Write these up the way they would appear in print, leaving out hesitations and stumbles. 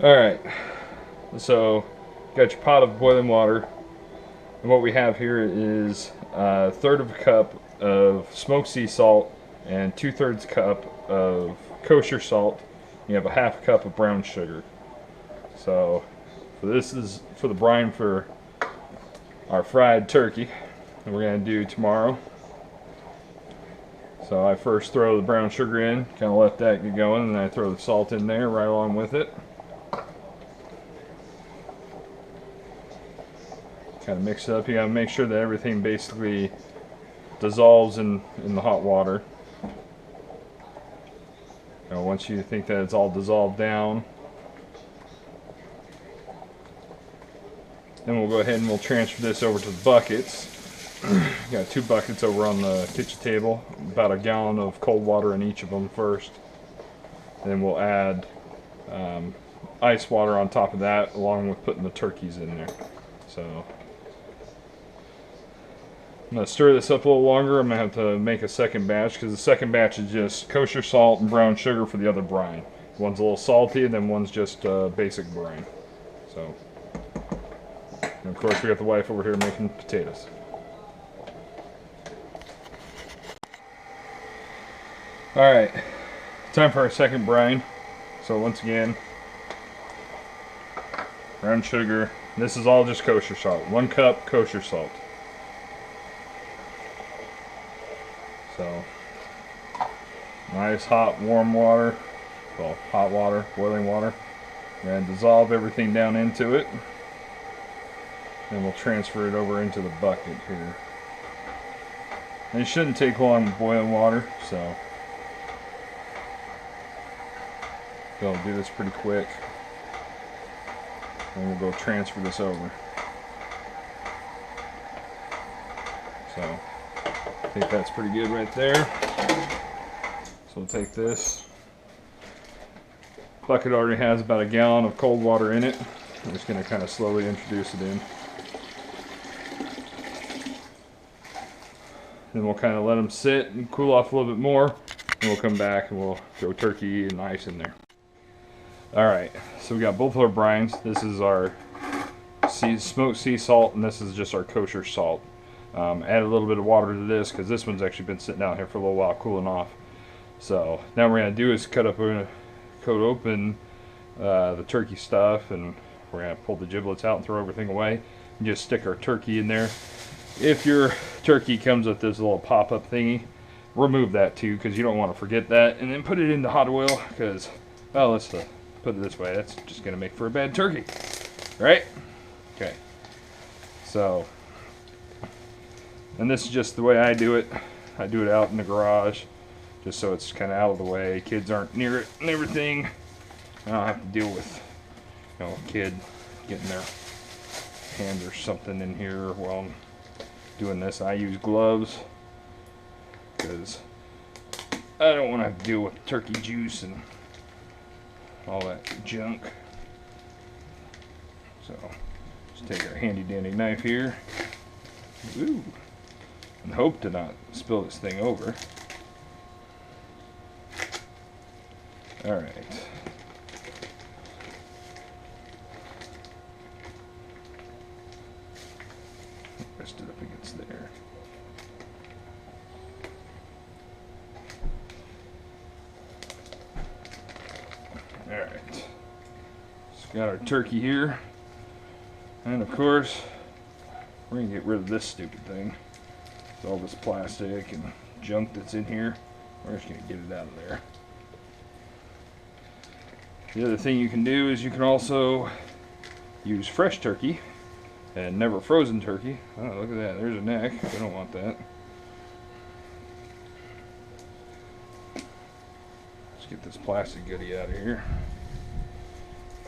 Alright, so got your pot of boiling water. And what we have here is a third of a cup of smoked sea salt and 2/3 cup of kosher salt. You have a half cup of brown sugar. So this is for the brine for our fried turkey that we're going to do tomorrow. So I first throw the brown sugar in, kind of let that get going, and then I throw the salt in there right along with it. Kind of mix it up. You gotta make sure that everything basically dissolves in the hot water. Once you think that it's all dissolved down, then we'll go ahead and we'll transfer this over to the buckets. Got 2 buckets over on the kitchen table, about a gallon of cold water in each of them first. And then we'll add ice water on top of that, along with putting the turkeys in there. So I'm going to stir this up a little longer. I'm going to have to make a second batch because the second batch is just kosher salt and brown sugar for the other brine. One's a little salty and then one's just basic brine. So, and of course we got the wife over here making potatoes. Alright, time for our second brine. So once again, brown sugar. This is all just kosher salt. 1 cup kosher salt. So, nice hot warm water, well, hot water, boiling water. We're going to dissolve everything down into it. Then we'll transfer it over into the bucket here. And it shouldn't take long with boiling water, so we'll do this pretty quick. And we'll go transfer this over. So I think that's pretty good right there. So we'll take this. Bucket already has about a gallon of cold water in it. I'm just going to kind of slowly introduce it in. Then we'll kind of let them sit and cool off a little bit more. And we'll come back and we'll throw turkey and ice in there. Alright, so we got both of our brines. This is our smoked sea salt, and this is just our kosher salt. Add a little bit of water to this because this one's actually been sitting out here for a little while cooling off. So now what we're going to do is cut open the turkey stuff, and we're going to pull the giblets out and throw everything away and just stick our turkey in there. If your turkey comes with this little pop-up thingy, remove that too because you don't want to forget that, and then put it into hot oil because, well, let's put it this way, that's just going to make for a bad turkey, right? Okay, so, and this is just the way I do it. I do it out in the garage just so it's kind of out of the way. Kids aren't near it and everything. I don't have to deal with, a kid getting their hand or something in here while I'm doing this. I use gloves because I don't want to have to deal with turkey juice and all that junk. So just take our handy dandy knife here. Ooh. And hope to not spill this thing over. Alright. Rest it up against there. Alright. So got our turkey here. And of course, we're going to get rid of this stupid thing. All this plastic and junk that's in here. We're just going to get it out of there. The other thing you can do is you can also use fresh turkey and never frozen turkey. Oh, look at that. There's a neck. We don't want that. Let's get this plastic goodie out of here.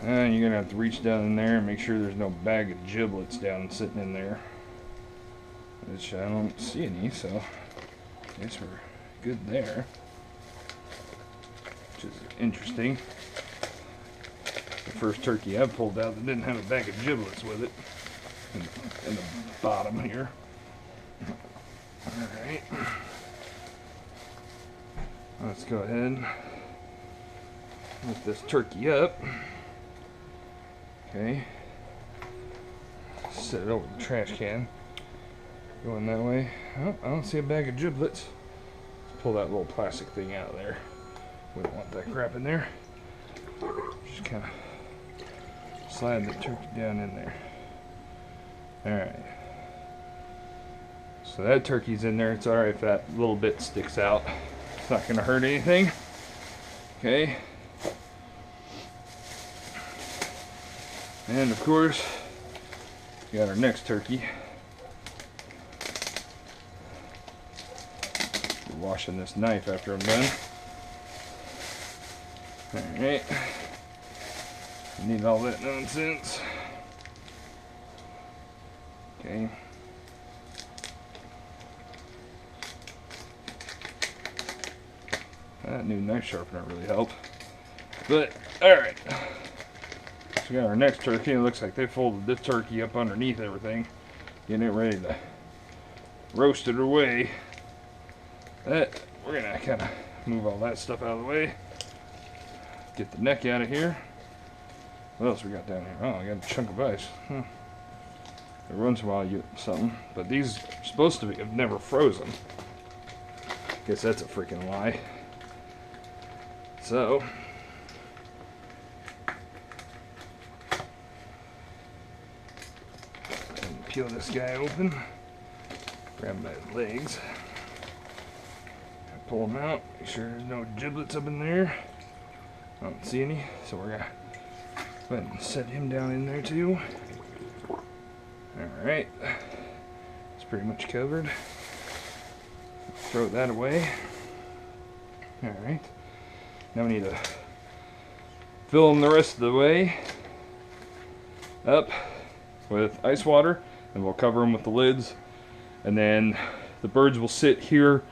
And you're going to have to reach down in there and make sure there's no bag of giblets down sitting in there. Which I don't see any, so I guess we're good there. Which is interesting. The first turkey I pulled out that didn't have a bag of giblets with it in the bottom here. Alright. Let's go ahead and lift this turkey up. Okay. Set it over the trash can. Going that way. Oh, I don't see a bag of giblets. Let's pull that little plastic thing out of there. We don't want that crap in there. Just kind of slide the turkey down in there. Alright. So that turkey's in there. It's alright if that little bit sticks out. It's not going to hurt anything. Okay. And of course, we got our next turkey. Washing this knife after I'm done. Alright. Need all that nonsense. Okay. That new knife sharpener really helped. But, alright. So we got our next turkey. It looks like they folded this turkey up underneath everything. Getting it ready to roast it away. We're gonna kind of move all that stuff out of the way. Get the neck out of here. What else we got down here? Oh, I got a chunk of ice. Every once in a while you get something. But these are supposed to be have never frozen. Guess that's a freaking lie. So peel this guy open. Grab my legs. Pull them out. Make sure there's no giblets up in there. I don't see any. So we're gonna go ahead and set him down in there too. Alright. It's pretty much covered. Throw that away. Alright. Now we need to fill them the rest of the way up with ice water, and we'll cover them with the lids, and then the birds will sit here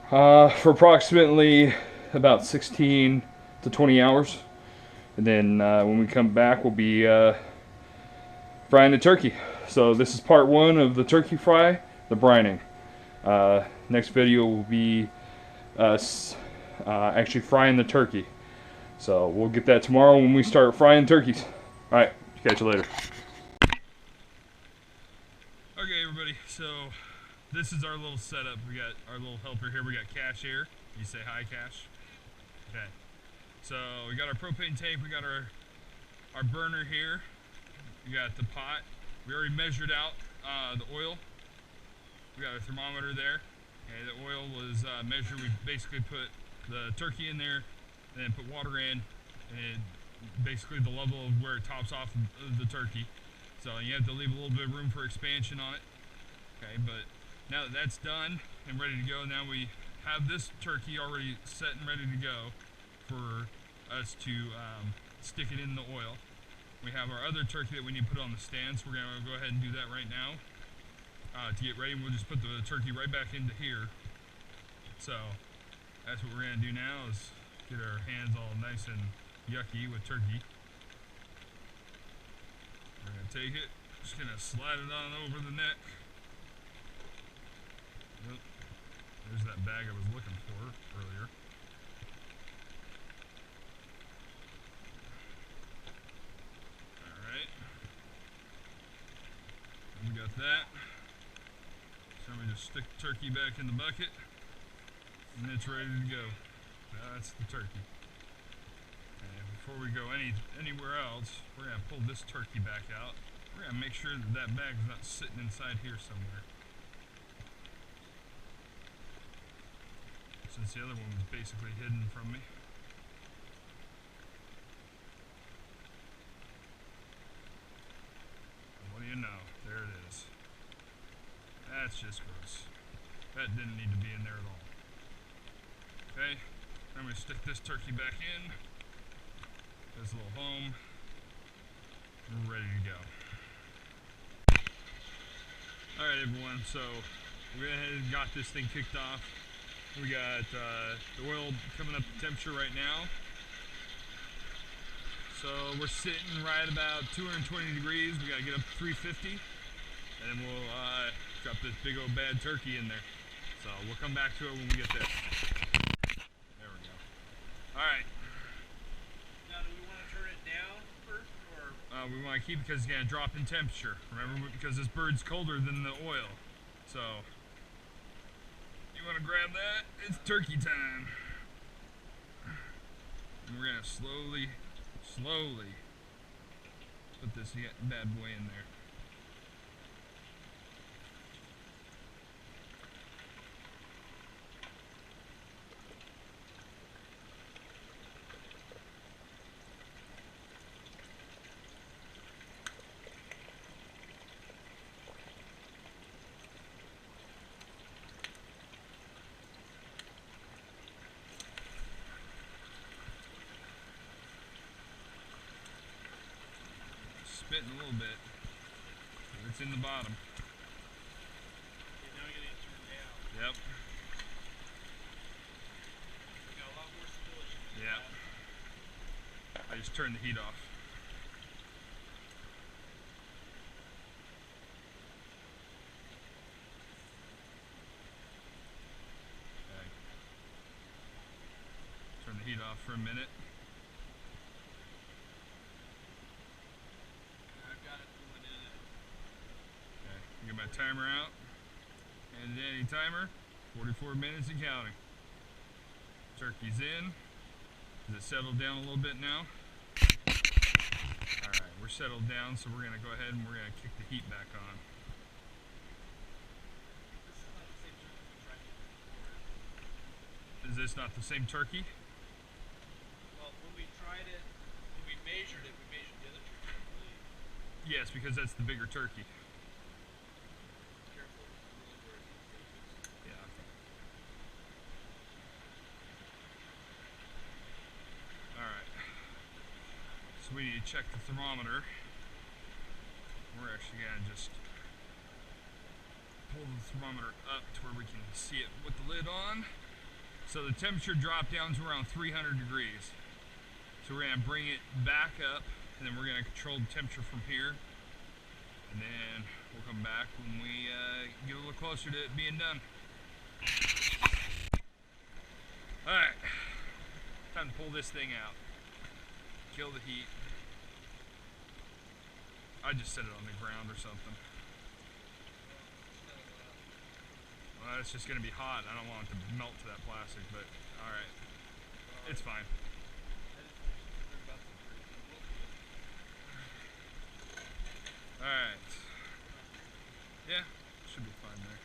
for approximately about 16 to 20 hours, and then when we come back we'll be frying the turkey. So this is part one of the turkey fry, the brining. Next video will be us actually frying the turkey. So we'll get that tomorrow when we start frying turkeys. Alright, catch you later. Okay everybody, so this is our little setup. We got our little helper here. We got Cash here. You say hi, Cash? Okay. So we got our propane tank. We got our burner here. We got the pot. We already measured out the oil. We got a thermometer there. Okay, the oil was measured. We basically put the turkey in there and then put water in, and basically the level of where it tops off of the turkey. So you have to leave a little bit of room for expansion on it. Okay, but now that that's done and ready to go, now we have this turkey already set and ready to go for us to stick it in the oil. We have our other turkey that we need to put on the stand, so we're going to go ahead and do that right now. To get ready, we'll just put the turkey right back into here. So that's what we're going to do now, is get our hands all nice and yucky with turkey. We're going to take it, just going to slide it on over the neck. Yep. There's that bag I was looking for earlier. Alright. We got that. So we just stick the turkey back in the bucket, and it's ready to go. That's the turkey. And before we go anywhere else, we're going to pull this turkey back out. We're going to make sure that that bag's not sitting inside here somewhere, since the other one was basically hidden from me. And what do you know? There it is. That's just gross. That didn't need to be in there at all. Okay, I'm going to stick this turkey back in. This little home. We're ready to go. Alright everyone, so we went ahead and got this thing kicked off. We got the oil coming up to temperature right now. So we're sitting right about 220 degrees. We got to get up to 350. And then we'll drop this big old bad turkey in there. So we'll come back to it when we get there. There we go. Alright. Now do we want to turn it down first, or? We want to keep it because it's going to drop in temperature. Remember, because this bird's colder than the oil. So, you want to grab that? It's turkey time. And we're going to slowly put this bad boy in there. Spitting a little bit. It's in the bottom. Okay, now we gotta get turned down. Yep. We got a lot more spillage. Yep. I just turned the heat off. Okay. Turn the heat off for a minute. Get my timer out, and Danny timer, 44 minutes and counting. Turkey's in. Has it settled down a little bit now? Alright, we're settled down, so we're going to go ahead and we're going to kick the heat back on. Is this not the same turkey? Well, when we tried it, when we measured it, we measured the other turkey, I believe. Yes, because that's the bigger turkey. So we need to check the thermometer. We're actually going to just pull the thermometer up to where we can see it with the lid on. So the temperature dropped down to around 300 degrees. So we're going to bring it back up, and then we're going to control the temperature from here. And then we'll come back when we get a little closer to it being done. Alright, time to pull this thing out. Kill the heat. I just set it on the ground or something. Well, it's just gonna be hot. I don't want it to melt to that plastic, but alright. It's fine. Alright. Yeah, should be fine there.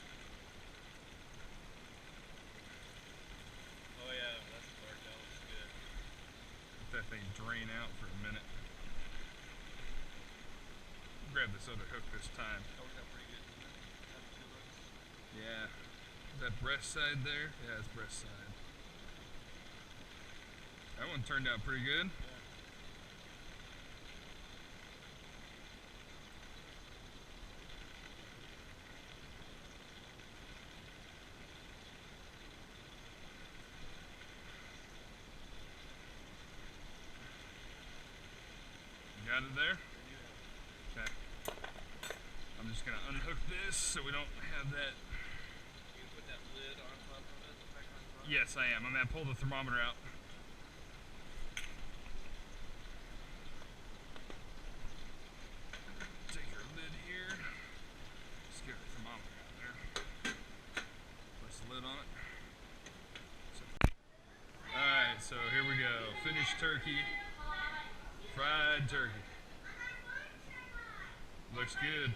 Oh yeah, that's the part that looks good. Let that thing drain out for a minute. Grab this other hook this time. That worked out pretty good, didn't it? Having two hooks. Yeah. Is that breast side there? Yeah, it's breast side. That one turned out pretty good. Got it there? Okay. I'm just gonna unhook this so we don't have that. You can put that lid on top of it, back on top? Yes, I am. I'm gonna pull the thermometer out. Take our lid here. Let's get our thermometer out there. Press the lid on it. Alright, so here we go. Finished turkey. Fried turkey. Looks good.